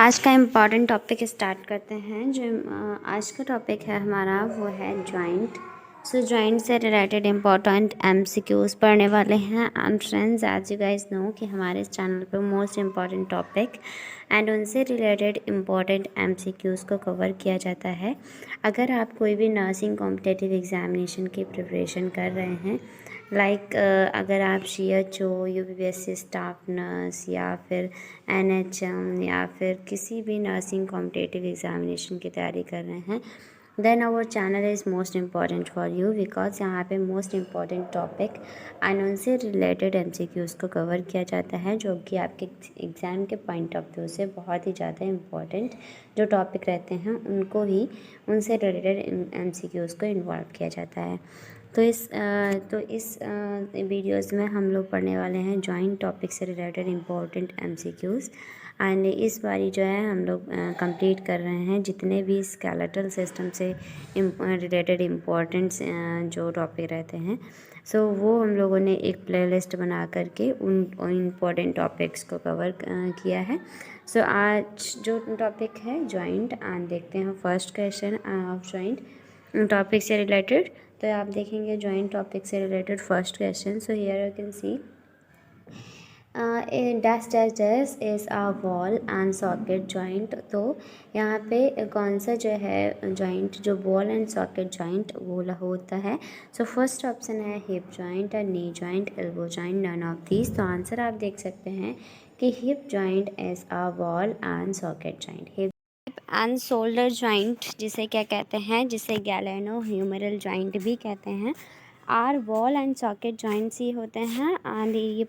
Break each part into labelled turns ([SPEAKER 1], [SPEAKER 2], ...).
[SPEAKER 1] आज का important topic start करते हैं। जो आज का टॉपिक है हमारा वो है जॉइंट। सो जॉइंट से रिलेटेड इम्पॉर्टेंट एमसीक्यूज़ पढ़ने वाले हैं। And friends, as you guys know कि हमारे इस चैनल पर मोस्ट इम्पॉर्टेंट टॉपिक एंड उनसे रिलेटेड इम्पॉर्टेंट एमसीक्यूज़ को कवर किया जाता है। अगर आप कोई भी नर्सिंग कॉम्पिटिटिव एग्जामिनेशन की प्रिपरेशन कर रहे हैं, अगर आप CHO, UPSC स्टाफ नर्स या फिर NHM या फिर किसी भी नर्सिंग कॉम्पिटिटिव एग्जामिनेशन की तैयारी कर रहे हैं, then our channel is most important for you, because यहाँ पे मोस्ट इम्पॉर्टेंट टॉपिक एंड उनसे रिलेटेड MCQs को कवर किया जाता है, जो कि आपके एग्ज़ाम के पॉइंट ऑफ व्यू से बहुत ही ज़्यादा इम्पॉर्टेंट जो टॉपिक रहते हैं उनको ही उनसे रिलेटेड MCQs को इन्वॉल्व किया जाता है। तो इस वीडियोज़ में हम लोग पढ़ने वाले हैं जॉइंट टॉपिक से रिलेटेड इम्पोर्टेंट MCQs। एंड इस बारी जो है हम लोग कंप्लीट कर रहे हैं जितने भी स्केलेटल सिस्टम से रिलेटेड इम्पोर्टेंट जो टॉपिक रहते हैं। सो वो हम लोगों ने एक प्लेलिस्ट बना करके उन इम्पोर्टेंट टॉपिक्स को कवर किया है। सो आज जो टॉपिक है जॉइंट, एंड देखते हैं first question of joint topic से रिलेटेड। तो आप देखेंगे जॉइंट टॉपिक से related first question. So here you can see dash dash dash is a ball and socket joint. तो यहाँ पे कौन सा जो है जॉइंट जो वॉल एंड सॉकेट जॉइंट वो होता है। सो फर्स्ट ऑप्शन है हिप जॉइंट और knee joint, elbow joint, none of these. तो आंसर आप देख सकते हैं कि hip joint is a ball and socket joint. Hip and shoulder joint जिसे क्या कहते हैं, जिसे गैलेनो ह्यूमरल जॉइंट भी कहते हैं, are ball and socket joints ही होते हैं। एंड ये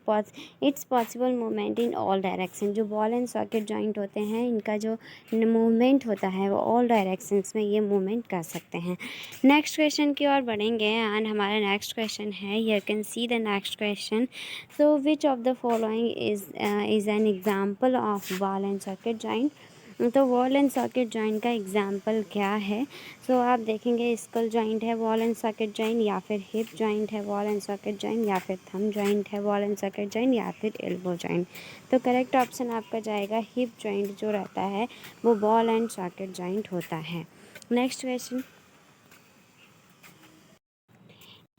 [SPEAKER 1] its possible movement in all direction. जो वॉल एंड सॉकेट जॉइंट होते हैं इनका जो मूवमेंट होता है वो ऑल डायरेक्शंस में ये मूवमेंट कर सकते हैं। नेक्स्ट क्वेश्चन की ओर बढ़ेंगे एंड हमारा नेक्स्ट क्वेश्चन है, you can see the next question. So which of the following is an example of wall and socket joint. तो वॉल एंड सॉकेट जॉइंट का एग्जाम्पल क्या है। सो आप देखेंगे स्कल जॉइंट है वॉल एंड सॉकेट जॉइंट, या फिर हिप जॉइंट है वॉल एंड सॉकेट जॉइंट, या फिर थंब जॉइंट है वॉल एंड सॉकेट जॉइंट, या फिर एल्बो जॉइंट। तो करेक्ट ऑप्शन आपका जाएगा हिप जॉइंट जो रहता है वो वॉल एंड सॉकेट जॉइंट होता है।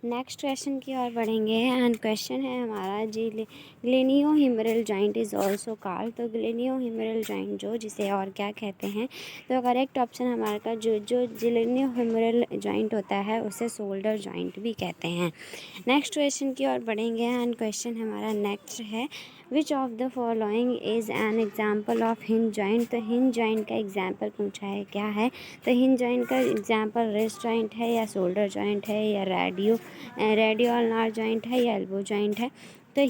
[SPEAKER 1] नेक्स्ट क्वेश्चन की ओर बढ़ेंगे एंड क्वेश्चन है हमारा जी gleno humeral joint is also called. तो ग्लेनियो ह्यूमरल जॉइंट जो जिसे और क्या कहते हैं, तो करेक्ट ऑप्शन हमारा का जो ग्लेनियो ह्यूमरल जॉइंट होता है उसे शोल्डर जॉइंट भी कहते हैं। नेक्स्ट क्वेश्चन की ओर बढ़ेंगे एंड क्वेश्चन हमारा नेक्स्ट है, विच of the following is an example of hinge joint. तो हिंज जॉइंट का एग्जाम्पल पूछा है क्या है। तो हिंज जॉइंट का एग्जाम्पल रिस्ट जॉइंट है, या शोल्डर जॉइंट है, या रेडियो अल्नार जॉइंट है, या एल्बो जॉइंट है। तो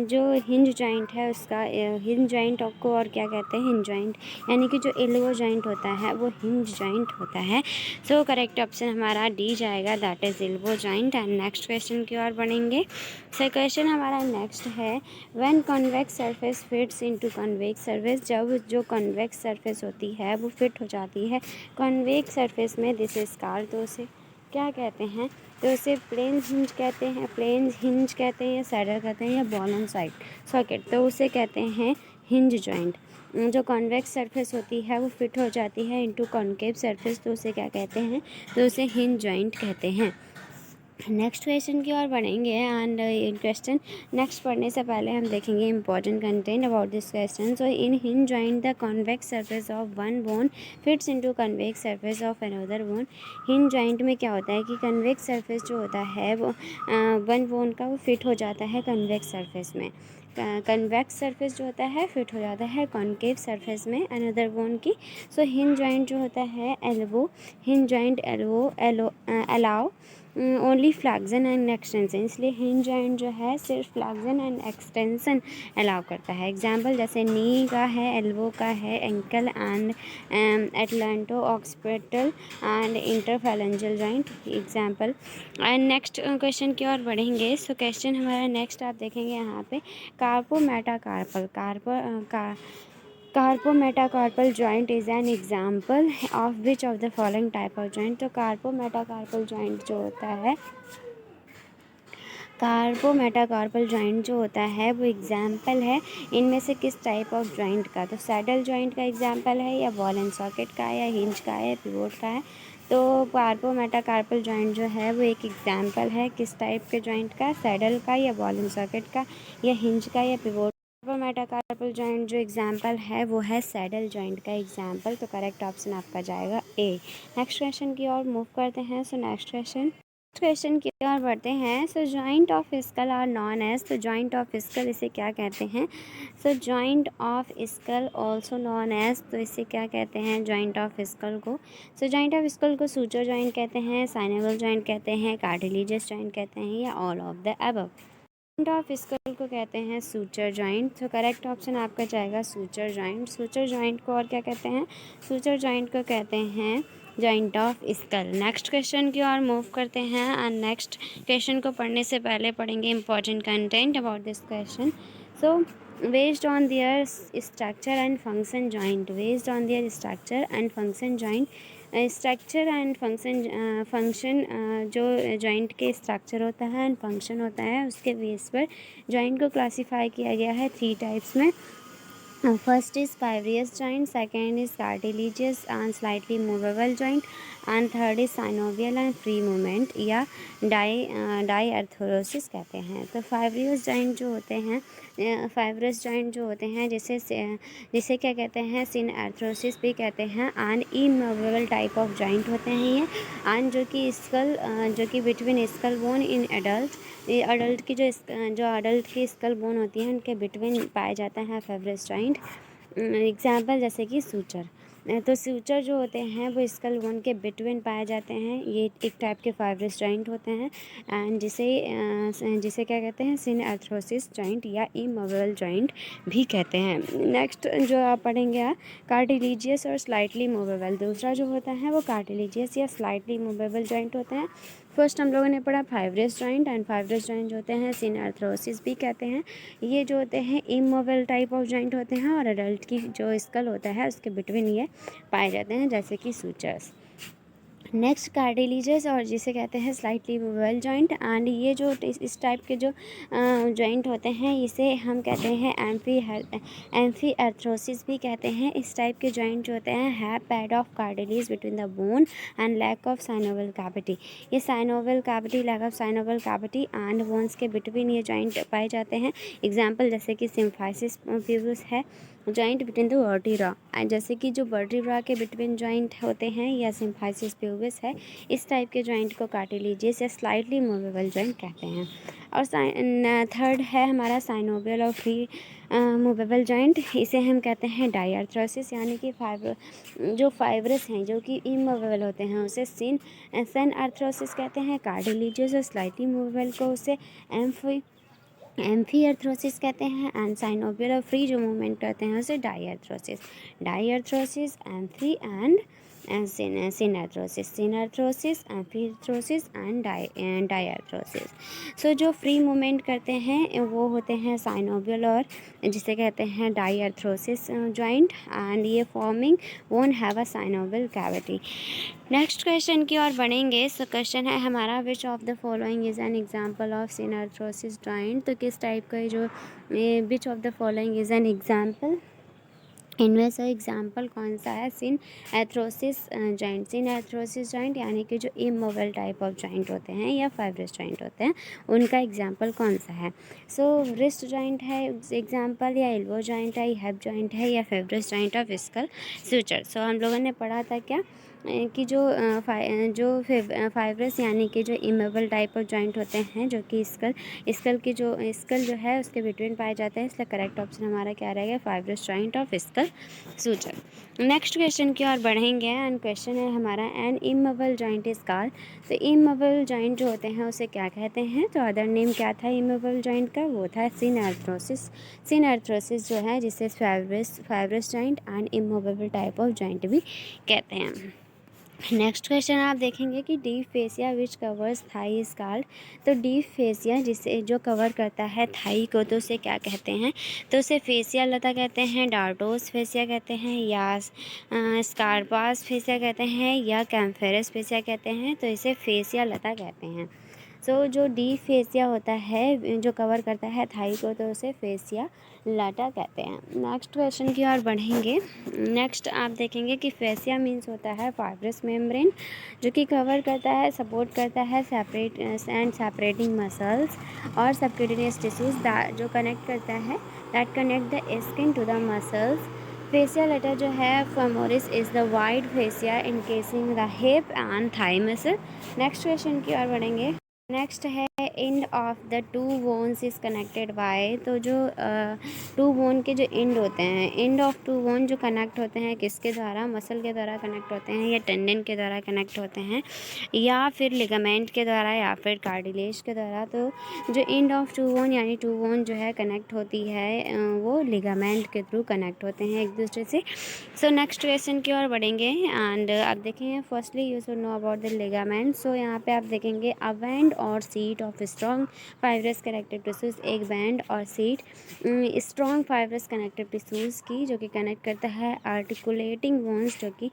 [SPEAKER 1] जो हिंज जॉइंट है उसका हिंज जॉइंट को और क्या कहते हैं, हिंज जॉइंट, यानी कि जो एल्बो जॉइंट होता है वो हिंज जॉइंट होता है। सो करेक्ट ऑप्शन हमारा डी जाएगा, that is elbow joint. And next question की ओर बढ़ेंगे। सो क्वेश्चन हमारा नेक्स्ट है, when convex surface fits into convex surface. जब जो कॉन्वेक्स सरफेस होती है वो फिट हो जाती है कॉन्वेक्स सरफेस में, दिस इज कॉल्ड। तो उसे क्या कहते हैं, तो उसे प्लेन हिंज कहते हैं, प्लेन हिंज कहते हैं, या सैडल कहते हैं, या बॉल एंड सॉकेट। तो उसे कहते हैं हिंज जॉइंट। जो कॉन्वेक्स सरफेस होती है वो फिट हो जाती है इनटू कॉन्केव सरफेस, तो उसे क्या कहते हैं, तो उसे हिंज जॉइंट कहते हैं। नेक्स्ट क्वेश्चन की ओर बढ़ेंगे एंड क्वेश्चन नेक्स्ट पढ़ने से पहले हम देखेंगे important content about this question. So in hinge joint the convex surface of one bone fits into convex surface of another bone. Hinge joint में क्या होता है कि कन्वेक्स सरफेस जो होता है वो वन बोन का वो फिट हो जाता है कन्वेक्स सरफेस में। कन्वेक्स सरफेस जो होता है फिट हो जाता है कॉन्केव सरफेस में अनदर बोन की। सो हिंज जॉइंट जो होता है elbow, hinge joint elbow allow only flexion and extension, इसलिए हिंज जॉइंट जो है सिर्फ फ्लैक्सन एंड एक्सटेंसन अलाउ करता है। एग्जांपल जैसे नी का है, एल्बो का है, ankle and atlanto occipital and interphalangeal joint example. And next question की ओर बढ़ेंगे। सो क्वेश्चन हमारा नेक्स्ट आप देखेंगे यहाँ पे, carpo metacarpal carpo metacarpal joint is an example of which of the following type of joint. तो कार्पो मेटाकार्पल जॉइंट जो होता है कार्पो मेटाकार्पल जॉइंट जो होता है वो एग्जाम्पल है इनमें से किस टाइप ऑफ जॉइंट का। तो सैडल जॉइंट का एग्जाम्पल है, या बॉल एंड सॉकेट का है, या हिंज का है, या पिवोट का है। तो कार्पो मेटाकार्पल जॉइंट जो है वो एक एग्जाम्पल है किस टाइप के जॉइंट का, सैडल का, या बॉल एंड सॉकेट का, या हिंज का, या पिवोट। कार्पो मेटाकार्पल जॉइंट जो एग्जाम्पल है वो है सैडल जॉइंट का एग्जाम्पल। तो करेक्ट ऑप्शन आपका जाएगा ए। नेक्स्ट क्वेश्चन की ओर मूव करते हैं। सो नेक्स्ट क्वेश्चन की ओर बढ़ते हैं। So joint of skull are known as. तो जॉइंट ऑफ स्कल इसे क्या कहते हैं। So joint of skull also known as. तो इसे क्या कहते हैं जॉइंट ऑफ स्कल को। सो जॉइंट ऑफ स्कल को सूचर जॉइंट कहते हैं, साइनेबल जॉइंट कहते हैं, कार्टिलेजियस जॉइंट कहते हैं, या all of the above. Joint of skull को कहते हैं सूचर जॉइंट। तो करेक्ट ऑप्शन आपका जाएगा सूचर जॉइंट। सूचर जॉइंट को और क्या कहते हैं, सूचर जॉइंट को कहते हैं joint of school. Next question की ओर मूव करते हैं। एंड नेक्स्ट क्वेश्चन को पढ़ने से पहले पढ़ेंगे important content about this question. So based on their structure and function joint, based on their structure and function joint. Structure and function जो joint के स्ट्रक्चर होता है एंड फंक्शन होता है उसके बेस पर जॉइंट को क्लासीफाई किया गया है 3 टाइप्स में। First is fibrous joint, second is cartilaginous and slightly movable joint, and third is synovial and free movement या डाईअर्थरोसिस कहते हैं। तो फाइब्रियस जॉइंट जो होते हैं, फाइब्रस जॉइंट जो होते हैं जिसे क्या कहते हैं सिनएर्थरोसिस भी कहते हैं। And immovable type of joint होते हैं ये। एंड जो कि between skull bone in adult, ये अडल्ट की जो अडल्ट की स्कल बोन होती है उनके बिटवीन पाए जाता है फाइब्रस जॉइंट। एग्जाम्पल जैसे कि सूचर। तो सूचर जो होते हैं वो स्कल बोन के बिटवीन पाए जाते हैं, ये एक टाइप के फाइब्रस जॉइंट होते हैं। एंड जिसे क्या कहते हैं सिनएर्थरोसिस जॉइंट या इमूवेबल जॉइंट भी कहते हैं। नेक्स्ट जो आप पढ़ेंगे कार्टिलेजियस और स्लाइटली मूवेबल। दूसरा जो होता है वो कार्टिलेजियस या स्लाइटली मूवेबल जॉइंट होते हैं। फर्स्ट हम लोगों ने पढ़ा fibrous joint, and fibrous joint जो होते हैं सिनएर्थरोसिस भी कहते हैं। ये जो होते हैं इमूवेबल टाइप ऑफ जॉइंट होते हैं और अडल्ट की जो स्कल होता है उसके बिटवीन ये पाए जाते हैं जैसे कि सूचर्स। नेक्स्ट कार्टिलेजियस और जिसे कहते हैं स्लाइटली मूवेबल जॉइंट। एंड ये जो इस टाइप के जो जॉइंट होते हैं इसे हम कहते हैं एम्फी एर्थरोसिस भी कहते हैं। इस टाइप के जॉइंट जो होते हैं have pad of cartilage between the bone and lack of synovial cavity. ये synovial cavity, lack of synovial cavity and bones के बिटवीन ये जॉइंट पाए जाते हैं। एग्जाम्पल जैसे कि सिम्फाइसिस प्यूबिस है, जॉइंट बिटवीन द वर्टिब्रा। जैसे कि जो वर्टिब्रा के बिटवीन जॉइंट होते हैं या सिम्फाइसिस प्यूबिस है, इस टाइप के जॉइंट को कार्टिलेजियस या स्लाइटली मूवेबल जॉइंट कहते हैं। और थर्ड है हमारा साइनोवियल और फ्री मूवेबल जॉइंट। इसे हम कहते हैं डाईअर्थरोसिस, यानी कि जो फाइब्रस हैं जो कि इमूवेबल होते हैं उसे सिनएर्थरोसिस कहते हैं। कार्टिलेजियस और स्लाइटली मूवेबल को उसे एम्फी एर्थरोसिस कहते हैं। एंड साइनोवियल और फ्री जो मूवमेंट करते हैं उसे डाईअर्थरोसिस, एम्फी एंड सिनएर्थरोसिस, एम्फीथ्रोसिस एंड डाईअर्थरोसिस। सो जो फ्री मूवमेंट करते हैं वो होते हैं साइनोवियल और जिसे कहते हैं डाईअर्थरोसिस जॉइंट। एंड ये forming won't have a synovial cavity. Next question की ओर बढ़ेंगे। सो क्वेश्चन है हमारा which of the following is an example of synarthrosis joint. तो किस टाइप का जो which of the following is an example, इनमें से एग्जाम्पल कौन सा है सिनएर्थरोसिस जॉइंट। सिनएर्थरोसिस जॉइंट यानी कि जो इमूवेबल टाइप ऑफ जॉइंट होते हैं या फाइब्रस जॉइंट होते हैं उनका एग्जाम्पल कौन सा है। सो रिस्ट जॉइंट है एग्जाम्पल, या एल्बो जॉइंट है, हिप जॉइंट है, या fibrous joint of skull suture. So हम लोगों ने पढ़ा था क्या कि जो फाइब्रस यानी कि जो इमूवेबल टाइप ऑफ जॉइंट होते हैं जो कि स्कल जो है उसके बिटवीन पाए जाते हैं, इसलिए करेक्ट ऑप्शन हमारा क्या रहेगा fibrous joint of skull suture. Next question की ओर बढ़ेंगे। एंड क्वेश्चन है हमारा N immovable joint is called. तो इमूवेबल जॉइंट जो होते हैं उसे क्या कहते हैं। तो अदर नेम क्या था इमूवेबल जॉइंट का, वो था सिनएर्थरोसिस। सिनएर्थरोसिस जो है जिसे fibrous joint and immovable type of joint भी कहते हैं। नेक्स्ट क्वेश्चन आप देखेंगे कि deep fascia which covers thigh is called. तो डीप फेसिया जिसे जो कवर करता है थाई को तो उसे क्या कहते हैं। तो उसे फेसिया लता कहते हैं, डार्टोस फेसिया कहते हैं, या स्कारपास फेसिया कहते हैं, या कैम्फेरस फेसिया कहते हैं। तो इसे फेसिया लता कहते हैं। सो जो डीप फेसिया होता है जो कवर करता है थाई को, तो उसे फेसिया लाटा कहते हैं। नेक्स्ट क्वेश्चन की ओर बढ़ेंगे। नेक्स्ट आप देखेंगे कि फेसिया मीन्स होता है फाइब्रस मेम्ब्रेन, जो कि कवर करता है, सपोर्ट करता है सेपरेट एंड सेपरेटिंग मसल्स और सबक्यूटेनियस टिश्यूज जो कनेक्ट करता है, that connect the skin to the muscles. Fascia lata जो है femoris is the wide fascia encasing the hip and thigh muscle. Next question की ओर बढ़ेंगे। नेक्स्ट है end of the two bones is connected by, तो जो two bone के जो एंड होते हैं, एंड ऑफ टू बोन जो कनेक्ट होते हैं किसके द्वारा, मसल के द्वारा कनेक्ट होते हैं या टेंडन के द्वारा कनेक्ट होते हैं या फिर लिगामेंट के द्वारा या फिर कार्टिलेज के द्वारा। तो जो एंड ऑफ टू बोन यानी टू बोन जो है कनेक्ट होती है वो लिगामेंट के थ्रू कनेक्ट होते हैं एक दूसरे से। सो नेक्स्ट क्वेश्चन की ओर बढ़ेंगे एंड आप देखेंगे firstly you should know about the ligament. So यहाँ पे आप देखेंगे अ बैंड और sheet of strong fibrous connective tissues, एक बैंड और sheet strong fibrous connective tissues की, जो कि कनेक्ट करता है आर्टिकुलेटिंग बोन्स, जो कि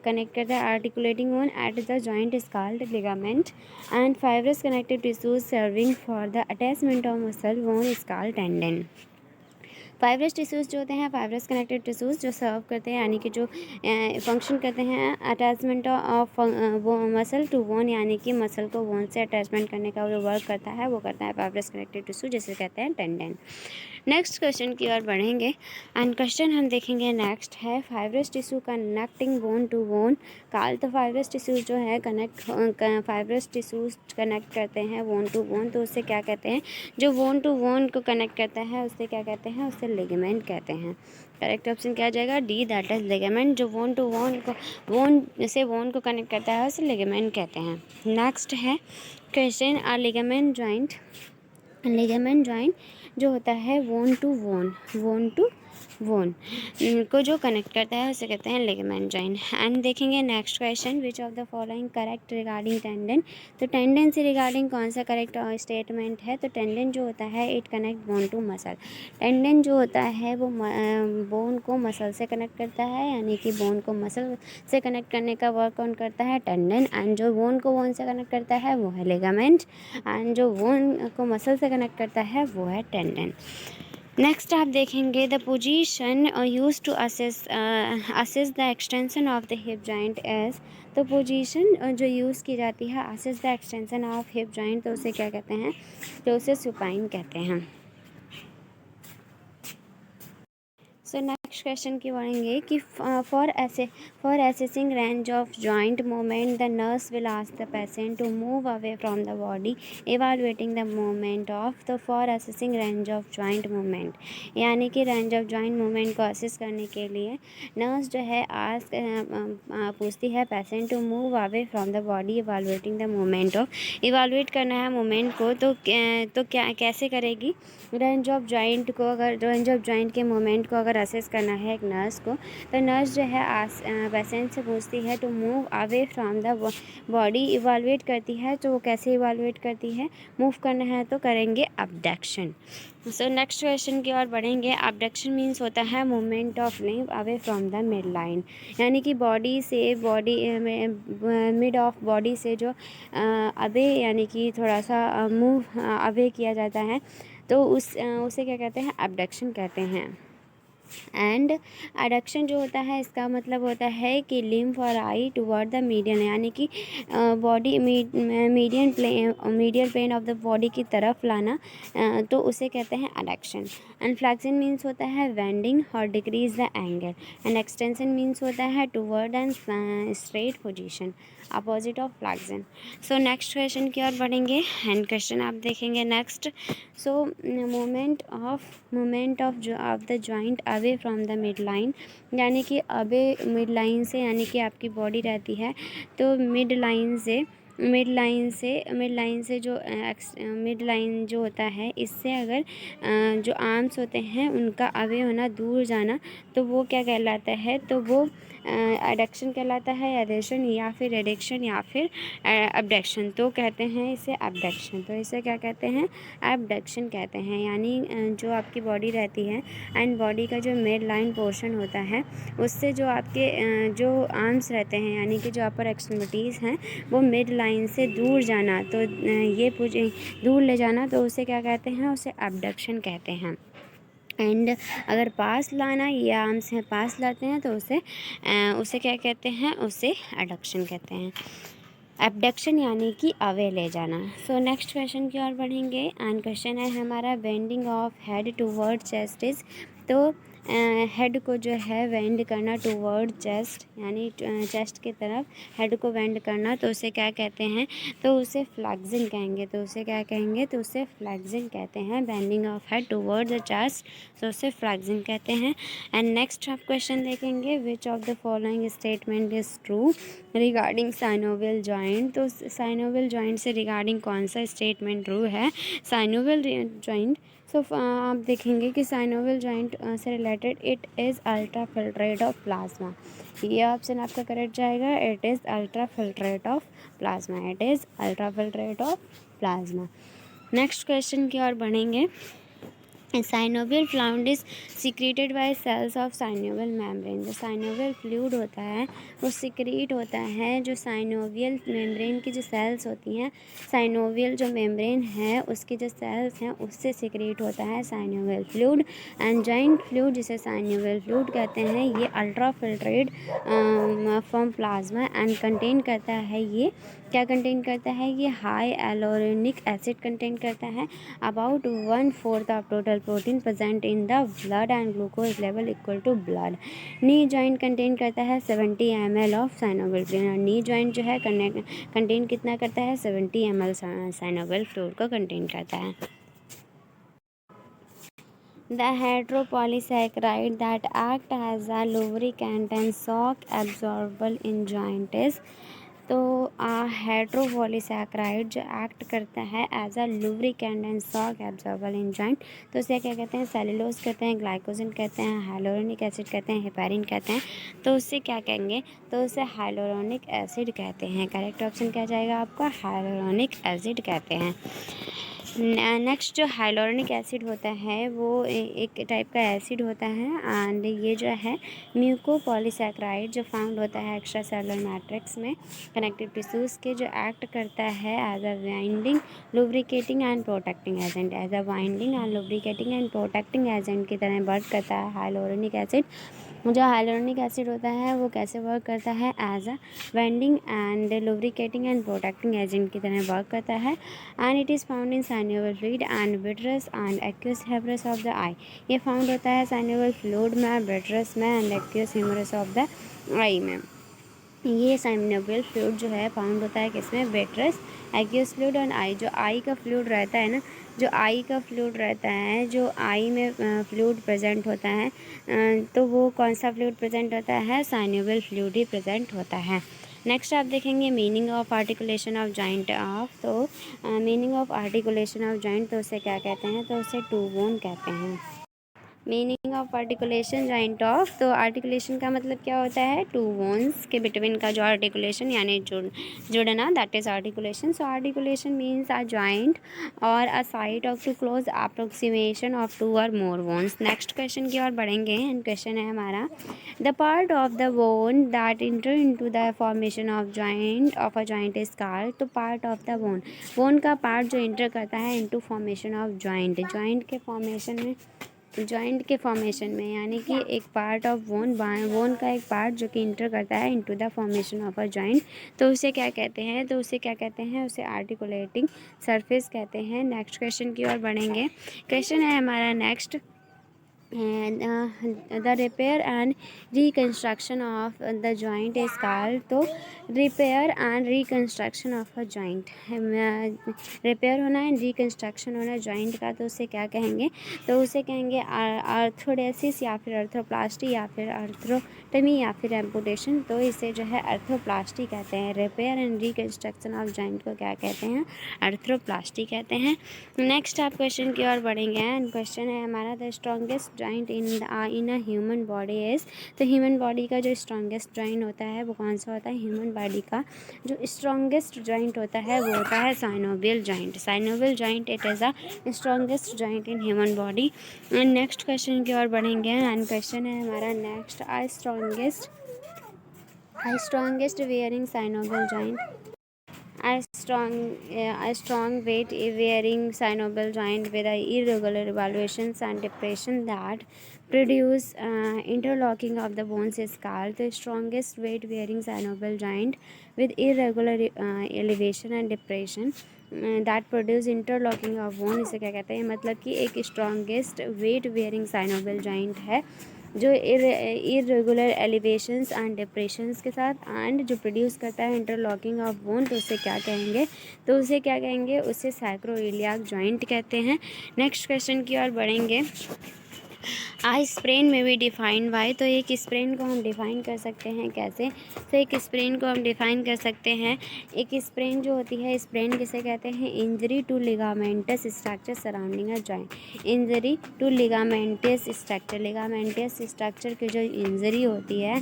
[SPEAKER 1] कनेक्ट करता है articulating bone at the joint is called ligament and fibrous connective tissues serving for the attachment of muscle bone is called tendon. Fibrous tissues जो होते हैं, फाइब्रस कनेक्टेड टिश्यूज़ जो सर्व करते हैं यानी कि जो फंक्शन करते हैं attachment of muscle to bone, यानी कि मसल को बोन से अटैचमेंट करने का जो वर्क करता है वो करता है फाइब्रस कनेक्टेड टिश्यू, जिसे कहते हैं टेंडन। नेक्स्ट क्वेश्चन की ओर बढ़ेंगे एंड क्वेश्चन हम देखेंगे नेक्स्ट है fibrous tissue connecting bone to bone called. तो फाइब्रस टिश्यूज जो है फाइब्रस टिश्यूज कनेक्ट करते हैं बोन टू बोन, तो उससे क्या कहते हैं, जो बोन टू बोन को कनेक्ट करता है उससे क्या कहते हैं, उससे लिगामेंट कहते हैं। करेक्ट ऑप्शन क्या आ जाएगा, डी, दैट इज लिगामेंट। जो बोन टू बोन को बोन को कनेक्ट करता है उसे लिगामेंट कहते हैं। नेक्स्ट है क्वेश्चन आ लिगामेंट जॉइंट जो होता है बोन टू बोन को जो कनेक्ट करता है उसे कहते हैं लिगामेंट जॉइंट। एंड देखेंगे next question, which of the following correct regarding tendon. तो टेंडन से रिगार्डिंग कौन सा करेक्ट स्टेटमेंट है, तो टेंडन जो होता है it connect bone to muscle. Tendon जो होता है वो बोन को मसल से कनेक्ट करता है, यानी कि बोन को मसल से कनेक्ट करने का वर्क कौन करता है, टेंडन। एंड जो बोन को बोन से कनेक्ट करता है वो है लिगामेंट, एंड जो बोन को मसल से कनेक्ट करता है वो है टेंडन। नेक्स्ट आप देखेंगे the position use to assess the extension of the hip joint as. तो पोजीशन जो यूज़ की जाती है assess the extension of hip joint, तो उसे क्या कहते हैं, तो उसे सुपाइन कहते हैं। सो नेक्स्ट क्वेश्चन की बढ़ेंगे कि for assessing range of joint movement the nurse will ask the patient to move away from the body evaluating the movement of. तो for assessing range of joint movement, यानी कि range of joint movement को assess करने के लिए nurse जो है पूछती है patient to move away from the body evaluating the movement of. Evaluate करना है मूवमेंट को, तो क्या कैसे करेगी, रेंज ऑफ जॉइंट को, अगर रेंज ऑफ जॉइंट के मूवमेंट को अगर असेस करना है एक नर्स को, तो नर्स जो है पेशेंट से पूछती है to move away from the body. Evaluate करती है, तो वो कैसे इवैल्यूएट करती है, मूव करना है तो करेंगे अबडक्शन। सो नेक्स्ट क्वेश्चन की ओर बढ़ेंगे। अबडक्शन मीन्स होता है movement of limb away from the mid line, यानी कि मिड ऑफ बॉडी से जो अवे यानी कि थोड़ा सा मूव अवे किया जाता है, तो उसे क्या कहते हैं, अबडक्शन कहते हैं। एंड एडक्शन जो होता है इसका मतलब होता है कि लिम्फ और आई टुवर्ड द मीडियन, यानी कि body medial plane of the body की तरफ लाना, तो उसे कहते हैं एडक्शन। एंड फ्लेक्शन मीन्स होता है बेंडिंग और decrease the angle. And extension means होता है toward and straight position, opposite of flexion. So next question की ओर बढ़ेंगे एंड क्वेश्चन आप देखेंगे next. So movement of the joint away from the mid line, यानी कि अवे मिड लाइन से, यानी कि आपकी बॉडी रहती है तो मिड लाइन जो होता है, इससे अगर जो आर्म्स होते हैं उनका अवे होना, दूर जाना, तो वो क्या कहलाता है, तो वो एडक्शन कहलाता है, एडेशन या फिर एडिक्शन या फिर अबडक्शन, तो कहते हैं इसे अबडक्शन। तो इसे क्या कहते हैं? अबडक्शन कहते हैं। यानी जो आपकी बॉडी रहती है एंड बॉडी का जो मिड लाइन पोर्शन होता है उससे जो आपके जो आर्म्स रहते हैं यानी कि जो अपर एक्सट्रीमिटीज़ हैं वो मिड लाइन से दूर जाना, तो ये दूर ले जाना, तो उसे क्या कहते हैं? उसे अबडक्शन कहते हैं। एंड अगर पास लाना, ये आर्म्स हैं पास लाते हैं, तो उसे क्या कहते हैं? उसे एडक्शन कहते हैं। एबडक्शन यानी कि अवे ले जाना। सो नेक्स्ट क्वेश्चन की ओर बढ़ेंगे एंड क्वेश्चन है हमारा bending of head toward chest is. तो हेड को जो है वेंड करना टूवर्ड चेस्ट, यानी चेस्ट की तरफ हेड को वेंड करना, तो उसे क्या कहते हैं? तो उसे फ्लेक्सिंग कहेंगे। तो उसे क्या कहेंगे? तो उसे फ्लेक्सिंग कहते हैं। Bending of head toward the chest, तो उसे फ्लेक्सिंग कहते हैं। एंड नेक्स्ट आप क्वेश्चन देखेंगे, which of the following statement is true regarding synovial joint. तो साइनोवियल जॉइंट से रिगार्डिंग कौन सा स्टेटमेंट ट्रू है? साइनोवियल जॉइंट, सो आप देखेंगे कि साइनोवियल जॉइंट से related it is ultra filtrate of plasma. ये ऑप्शन आपका करेक्ट जाएगा। It is ultra filtrate of plasma. It is ultra filtrate of plasma. Next question की ओर बढ़ेंगे। Synovial fluid is secreted by cells of synovial membrane. जो synovial fluid होता है वो सिक्रीट होता है, जो साइनोवियल मेम्ब्रेन की जो सेल्स होती हैं, साइनोवियल जो मेम्ब्रेन है उसकी जो सेल्स हैं उससे सिक्रीट होता है synovial fluid. And joint fluid जिसे साइनोवियल फ्लूइड कहते हैं, ये ultra filtrate from plasma and contain करता है, ये क्या कंटेन करता है? ये हाई एलोरेनिक एसिड कंटेन करता है। About 1/4 of total protein present in the blood and glucose level equal to blood. Knee joint contain करता है 70 ml of synovial fluid. Knee joint जो है कंटेन कितना करता है? 70 ml साइनोवियल फ्लूइड को कंटेन करता है। The heteropolysaccharide that act as a lubricant and shock absorbable in joint is। तो हेट्रोपॉलीसैकेराइड जो एक्ट करता है as a lubricant and shock absorber in joint, तो उसे क्या कहते हैं? सेलुलोज कहते हैं, ग्लाइकोजन कहते हैं, हाइलोरोनिक एसिड कहते हैं, हेपेरिन कहते हैं। तो उससे क्या कहेंगे? तो उसे हाइलोरोनिक एसिड कहते हैं। करेक्ट ऑप्शन क्या जाएगा आपका? हाइलोरोनिक एसिड कहते हैं। नेक्स्ट जो हाइलोरोनिक एसिड होता है वो एक टाइप का एसिड होता है एंड ये जो है म्यूकोपॉलीसैकेराइड जो फाउंड होता है एक्स्ट्रा सेलुलर मैट्रिक्स में कनेक्टिव टिश्यूज़ के, जो एक्ट करता है as a binding lubricating and protecting agent. As a binding and lubricating and protecting agent की तरह वर्क करता है हाइलोरोनिक एसिड। जो हाइलोरोनिक एसिड होता है वो कैसे वर्क करता है? As a binding and lubricating and protecting agent की तरह वर्क करता है। And it is found in synovial fluid and vitreous and एक्यूस humerus of the आई। ये फाउंड होता है साइनोवियल फ्लूइड में, विट्रस में एंड एक्यूस ह्यूमरस ऑफ द आई में। ये साइनोवियल फ्लूइड जो है फाउंड होता है किसमें? विट्रस, एक्यूस फ्लूइड और आई। जो आई का फ्लूइड रहता है ना, जो आई का फ्लूइड रहता है, जो आई में फ्लूइड प्रेजेंट होता है, तो वो कौन सा फ्लूइड प्रेजेंट होता है? साइनोवियल फ्लूइड ही प्रेजेंट होता है। नेक्स्ट आप देखेंगे meaning of articulation of joint of. तो meaning of articulation of joint, तो उसे क्या कहते हैं? तो उसे टू बोन कहते हैं। Meaning of articulation joint of, तो आर्टिकुलेशन का मतलब क्या होता है? टू बोन्स के बिटवीन का जो आर्टिकुलेशन यानी जुड़ना, that is articulation. So articulation means a joint or a site of two close approximation of two or more bones. Next question की ओर बढ़ेंगे एंड क्वेश्चन है हमारा, the part of the bone that enter into the formation of joint of a joint is called. तो part of the bone, bone का part जो enter करता है into formation of joint, joint के formation में यानी कि एक पार्ट ऑफ बोन का एक पार्ट जो कि इंटर करता है into the formation of a joint, तो उसे क्या कहते हैं? तो उसे क्या कहते हैं? उसे आर्टिकुलेटिंग सरफेस कहते हैं। नेक्स्ट क्वेश्चन की ओर बढ़ेंगे। क्वेश्चन है हमारा next, the repair and reconstruction of the joint is called. तो repair and reconstruction of a joint, repair होना एंड रिकन्स्ट्रक्शन होना जॉइंट का, तो उसे क्या कहेंगे? तो उसे कहेंगे आर्थोडेसिस या फिर अर्थोप्लास्टी या फिर अर्थोटमी या फिर एम्पुटेशन। तो इसे जो है अर्थोप्लास्टी कहते हैं। Repair and reconstruction of joint को क्या कहते हैं? अर्थोप्लास्टी कहते हैं। नेक्स्ट आप क्वेश्चन की ओर बढ़ेंगे एंड क्वेश्चन है हमारा, the strongest joint in a human body is, तो ह्यूमन बॉडी का जो स्ट्रॉन्गेस्ट जॉइंट होता है वो कौन सा होता है? ह्यूमन बॉडी का जो स्ट्रॉन्गेस्ट जॉइंट होता है वो होता है synovial joint. Synovial joint it is a strongest joint in human body. Next question की ओर बढ़ेंगे एंड क्वेश्चन है हमारा next, I strongest wearing synovial joint. A strong weight bearing synovial joint with irregular evaluations and depression that produce interlocking of the bones is called the strongest weight bearing synovial joint with irregular elevation and depression that produce interlocking of bone। इसे क्या कहते हैं? मतलब कि एक strongest weight bearing synovial joint है जो irregular elevations and depressions के साथ एंड जो प्रोड्यूस करता है इंटरलॉकिंग ऑफ बोन, तो उसे क्या कहेंगे? उसे सैक्रोइलियाक जॉइंट कहते हैं। नेक्स्ट क्वेश्चन की ओर बढ़ेंगे। आई स्प्रेन में भी डिफाइन बाय, तो एक स्प्रेन को हम डिफ़ाइन कर सकते हैं कैसे? तो एक स्प्रेन को हम डिफ़ाइन कर सकते हैं, एक स्प्रेन जो होती है, स्प्रेन किसे कहते हैं? Injury to ligamentous structure surrounding a joint. Injury to ligamentous structure की जो इंजरी होती है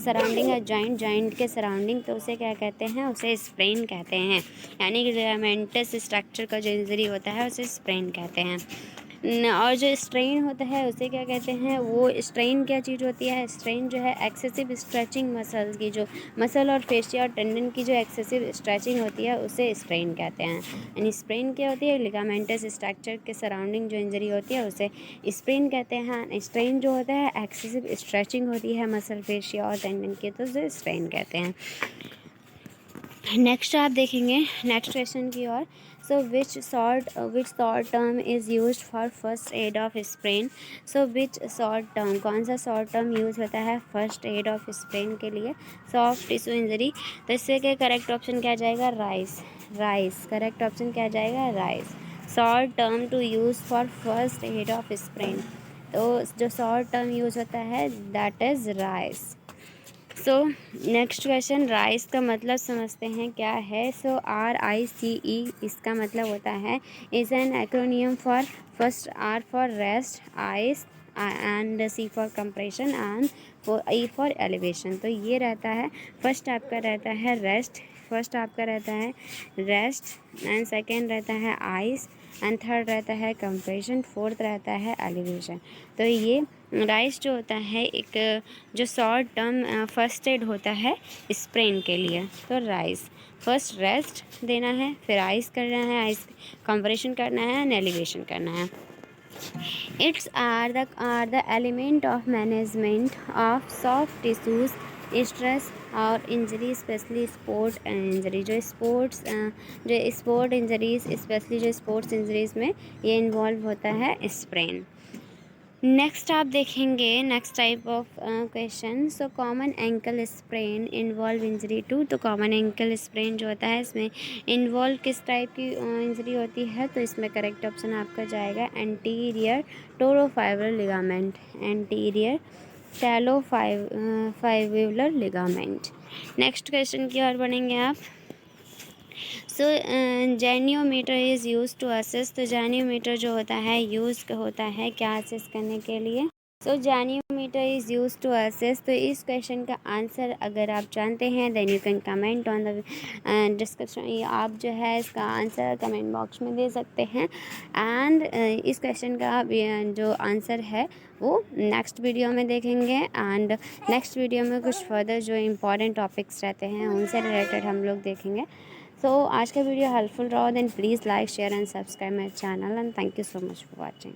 [SPEAKER 1] सराउंडिंग अ जॉइंट के सराउंडिंग, तो उसे क्या कहते हैं? उसे स्प्रेन कहते हैं। यानी कि लिगामेंटस स्ट्रक्चर का जो इंजरी होता है उसे स्प्रेन कहते हैं। और जो स्ट्रेन होता है उसे क्या कहते हैं? वो स्ट्रेन क्या चीज़ होती है? स्ट्रेन जो है एक्सेसिव स्ट्रेचिंग मसल्स की, जो मसल और फेशिया और टेंडन की जो एक्सेसिव स्ट्रेचिंग होती है उसे स्ट्रेन कहते हैं। यानी स्प्रेन क्या होती है? लिगामेंटस स्ट्रक्चर के सराउंडिंग जो इंजरी होती है उसे स्प्रेन कहते हैं। स्ट्रेन जो होता है एक्सेसिव स्ट्रेचिंग होती है मसल फेशिया और टेंडन की, तो उसे स्ट्रेन कहते हैं। नेक्स्ट आप देखेंगे नेक्स्ट क्वेश्चन की ओर। So which short term is use for first aid of sprain. So which short term, कौन सा शॉर्ट टर्म यूज़ होता है फर्स्ट एड ऑफ स्प्रेन के लिए? Soft tissue injury. तो इससे क्या करेक्ट ऑप्शन क्या जाएगा? राइस। करेक्ट ऑप्शन क्या जाएगा? RICE. Short term to use for first aid of sprain, तो जो शॉर्ट टर्म यूज़ होता है that is RICE. So next question, RICE का मतलब समझते हैं क्या है? सो RICE इसका मतलब होता है is an acromion for first, R for rest, ice and C for compression and E for elevation. तो ये रहता है फर्स्ट आपका रहता है रेस्ट एंड सेकेंड रहता है आइस एंड थर्ड रहता है कंप्रेशन, फोर्थ रहता है एलिवेशन। तो ये राइस जो होता है एक जो शॉर्ट टर्म फर्स्ट एड होता है स्प्रेन के लिए। तो राइस फर्स्ट रेस्ट देना है, फिर आइस करना है, आइस कंप्रेशन करना है एंड एलिवेशन करना है। It's are the element of management of soft tissues stress और इंजरी, स्पेशली स्पोर्ट इंजरी। जो स्पोर्ट इंजरीज स्पेशली जो स्पोर्ट्स इंजरीज़ में ये इन्वॉल्व होता है स्प्रेन। नेक्स्ट आप देखेंगे next type of question. So common ankle sprain involve injury to. तो कॉमन एंकल स्प्रेन जो होता है इसमें इन्वॉल्व किस टाइप की इंजरी होती है? तो इसमें करेक्ट ऑप्शन आपका जाएगा anterior talofibular ligament, anterior talofibular ligament. Next question की ओर बढ़ेंगे आप। So goniometer is use to assess. तो जेनियोमीटर जो होता है यूज़ होता है क्या असेस करने के लिए? So goniometer is use to assess. तो इस क्वेश्चन का आंसर अगर आप जानते हैं then you can comment on the description. आप जो है इसका आंसर कमेंट बॉक्स में दे सकते हैं एंड इस क्वेश्चन का जो आंसर है वो नेक्स्ट वीडियो में देखेंगे एंड नेक्स्ट वीडियो में कुछ फर्दर जो इम्पॉर्टेंट टॉपिक्स रहते हैं उनसे रिलेटेड हम लोग देखेंगे। सो आज का वीडियो हेल्पफुल रहा then please like share and subscribe my channel and thank you so much for watching.